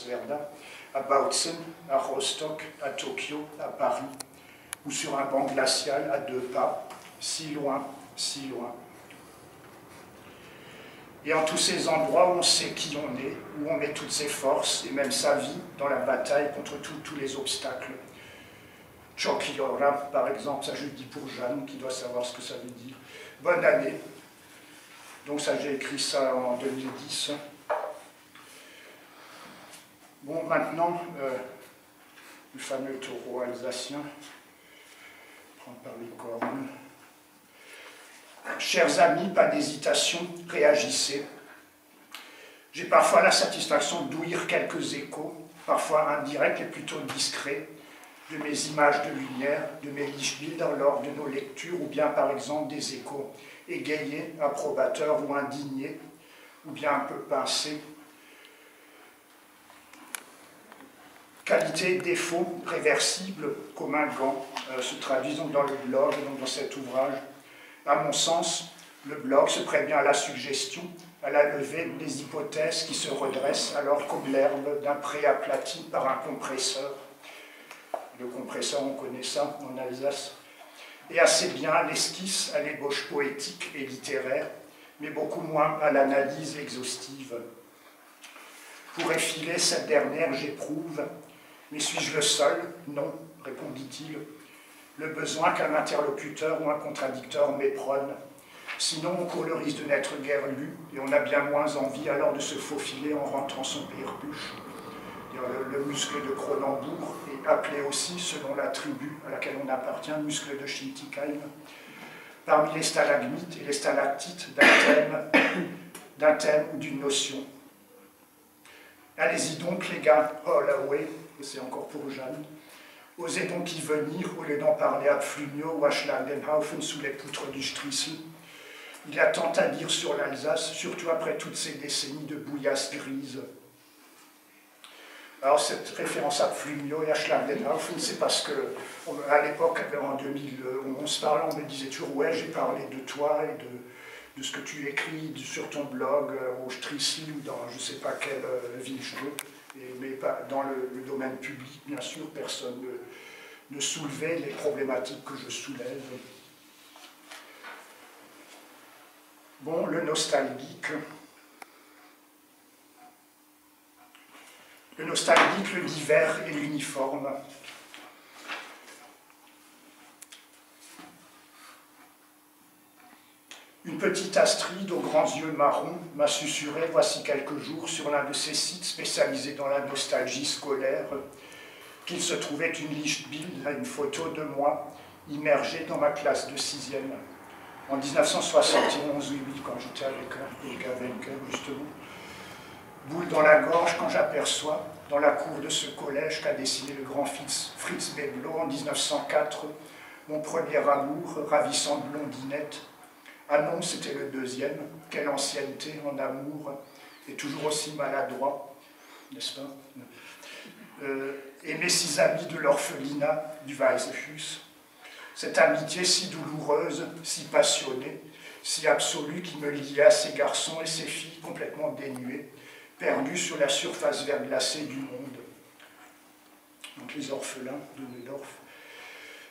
Verdun, à Bautzen, à Rostock, à Tokyo, à Paris, ou sur un banc glacial à 2 pas, si loin, si loin. Et en tous ces endroits où on sait qui on est, où on met toutes ses forces et même sa vie dans la bataille contre tous les obstacles. Chokiora, par exemple, ça je le dis pour Jeanne, qui doit savoir ce que ça veut dire. Bonne année. Donc ça, j'ai écrit ça en 2010. Bon, maintenant, le fameux taureau alsacien, prendre par les cornes. Chers amis, pas d'hésitation, réagissez. J'ai parfois la satisfaction d'ouïr quelques échos, parfois indirects et plutôt discrets, de mes images de lumière, de mes lichtbilder lors de nos lectures, ou bien par exemple des échos égayés, approbateurs ou indignés, ou bien un peu pincés. Qualité, défaut, réversible, comme un gant, se traduisent donc dans le blog, donc dans cet ouvrage. À mon sens, le blog se prête bien à la suggestion, à la levée des hypothèses qui se redressent alors comme l'herbe d'un pré aplati par un compresseur. Le compresseur, on connaît ça en Alsace. Et assez bien à l'esquisse, à l'ébauche poétique et littéraire, mais beaucoup moins à l'analyse exhaustive. Pour effiler cette dernière, j'éprouve, mais suis-je le seul? Non, répondit-il. Le besoin qu'un interlocuteur ou un contradicteur m'éperonne. Sinon, on court le risque de n'être guère lu, et on a bien moins envie alors de se faufiler en rentrant son perruche. Le muscle de Cronenbourg est appelé aussi, selon la tribu à laquelle on appartient, muscle de Schiltigheim. Parmi les stalagmites et les stalactites d'un thème ou d'une notion. Allez-y donc, les gars, Holloway, c'est encore pour Jeanne. Osez donc y venir, au lieu d'en parler à Pflugno ou à Schlagenhaufen sous les poutres du Strissel. Il y a tant à dire sur l'Alsace, surtout après toutes ces décennies de bouillasse grise. Alors cette référence à Pflugno et à Schlagenhaufen, c'est parce que, à l'époque, en 2011, parlant, on me disait toujours « Ouais, j'ai parlé de toi et de ce que tu écris sur ton blog au Strissel ou dans je ne sais pas quelle ville je veux. » Mais pas dans le domaine public, bien sûr, personne ne soulevait les problématiques que je soulève. Bon, le nostalgique. Le nostalgique, le divers et l'uniforme. Une petite Astride aux grands yeux marrons m'a susurré voici quelques jours sur l'un de ces sites spécialisés dans la nostalgie scolaire qu'il se trouvait une lichtbild à une photo de moi immergée dans ma classe de 6e en 1971, oui, quand j'étais avec justement. Boule dans la gorge quand j'aperçois dans la cour de ce collège qu'a dessiné le grand Fritz Beblo en 1904 mon premier amour, ravissante blondinette. Ah non, c'était le deuxième. Quelle ancienneté en amour, et toujours aussi maladroit, n'est-ce pas? Et mes 6 amis de l'orphelinat du Weisshus. Cette amitié si douloureuse, si passionnée, si absolue qui me liait à ces garçons et ces filles complètement dénués, perdus sur la surface verglacée du monde. Donc les orphelins de Neudorf.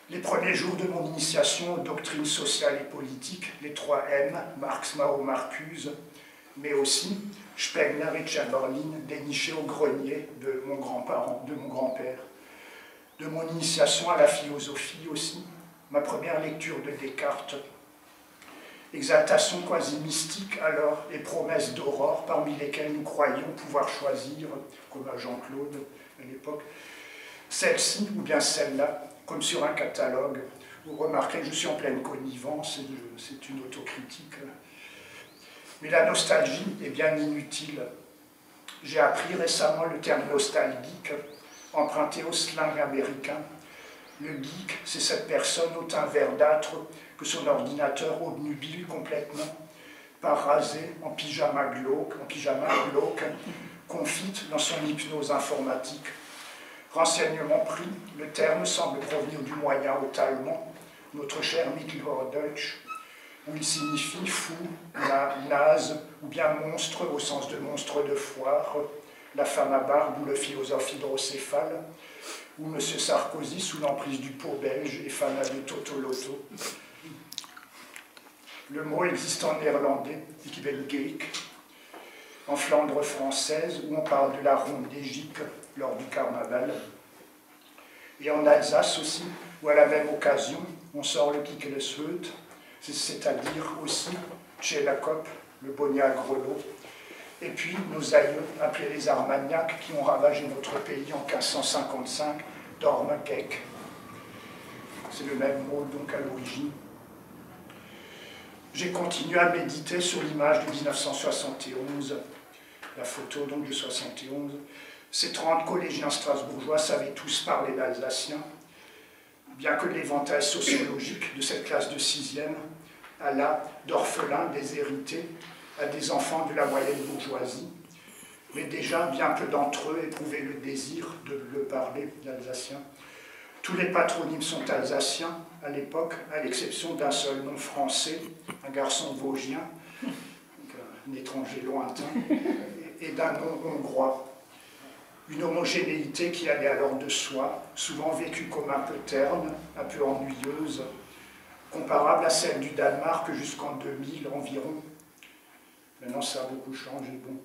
Les premiers jours de mon initiation aux doctrines sociales et politiques, les 3 M, Marx, Mao, Marcuse, mais aussi Spengler et Chamberlain, dénichés au grenier de mon grand-père, de mon initiation à la philosophie aussi, ma première lecture de Descartes, exaltation quasi mystique alors et promesses d'aurore parmi lesquelles nous croyions pouvoir choisir, comme à Jean-Claude à l'époque, celle-ci ou bien celle-là, comme sur un catalogue. Vous remarquez que je suis en pleine connivence, c'est une autocritique. Mais la nostalgie est bien inutile. J'ai appris récemment le terme nostalgique, emprunté au slang américain. Le geek, c'est cette personne au teint verdâtre que son ordinateur obnubile complètement, pas rasé, en pyjama glauque, confite dans son hypnose informatique. Renseignement pris, le terme semble provenir du moyen haut allemand, notre cher Mittelhochdeutsch, où il signifie fou, naze, ou bien monstre au sens de monstre de foire, la femme à barbe ou le philosophe hydrocéphale, ou M. Sarkozy sous l'emprise du pot belge et fanat de Totoloto. Le mot existe en néerlandais, Ikvelgeik, en Flandre française, où on parle de la ronde des gipes lors du carnaval, et en Alsace aussi, où à la même occasion, on sort le Kikkelesweut, c'est-à-dire aussi Tchelakop, le Bonia grelot, et puis nos aïeux, appelés les Armagnacs, qui ont ravagé notre pays en 1555, Dormekek. C'est le même mot donc à l'origine. J'ai continué à méditer sur l'image de 1971, la photo donc de 71. Ces 30 collégiens strasbourgeois savaient tous parler l'alsacien, bien que l'éventail sociologique de cette classe de 6e alla d'orphelins déshérités à des enfants de la moyenne bourgeoisie, mais déjà bien peu d'entre eux éprouvaient le désir de le parler, l'alsacien. Tous les patronymes sont alsaciens à l'époque, à l'exception d'un seul nom français, un garçon vosgien, un étranger lointain, et d'un nom hongrois. Une homogénéité qui allait alors de soi, souvent vécue comme un peu terne, un peu ennuyeuse, comparable à celle du Danemark jusqu'en 2000 environ. Maintenant, ça a beaucoup changé. Bon.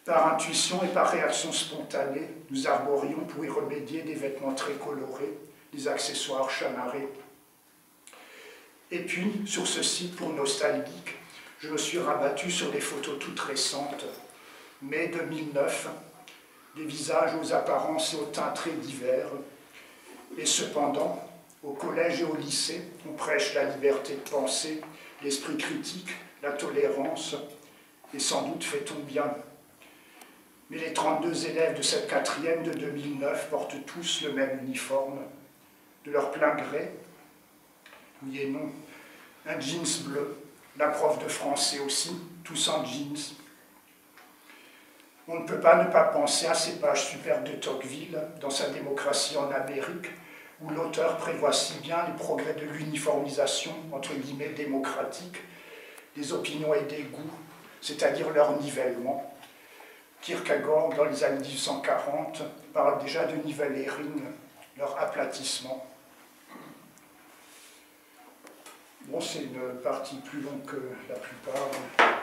Par intuition et par réaction spontanée, nous arborions pour y remédier des vêtements très colorés, des accessoires chamarrés. Et puis, sur ce site, pour nostalgique, je me suis rabattu sur des photos toutes récentes, mai 2009, des visages aux apparences et aux teints très divers. Et cependant, au collège et au lycée, on prêche la liberté de penser, l'esprit critique, la tolérance, et sans doute fait-on bien. Mais les 32 élèves de cette 4e de 2009 portent tous le même uniforme, de leur plein gré, oui et non, un jeans bleu, la prof de français aussi, tous en jeans. On ne peut pas ne pas penser à ces pages superbes de Tocqueville, dans sa démocratie en Amérique, où l'auteur prévoit si bien les progrès de l'uniformisation, entre guillemets, démocratique, des opinions et des goûts, c'est-à-dire leur nivellement. Kierkegaard, dans les années 1840, parle déjà de nivellering, leur aplatissement. Bon, c'est une partie plus longue que la plupart.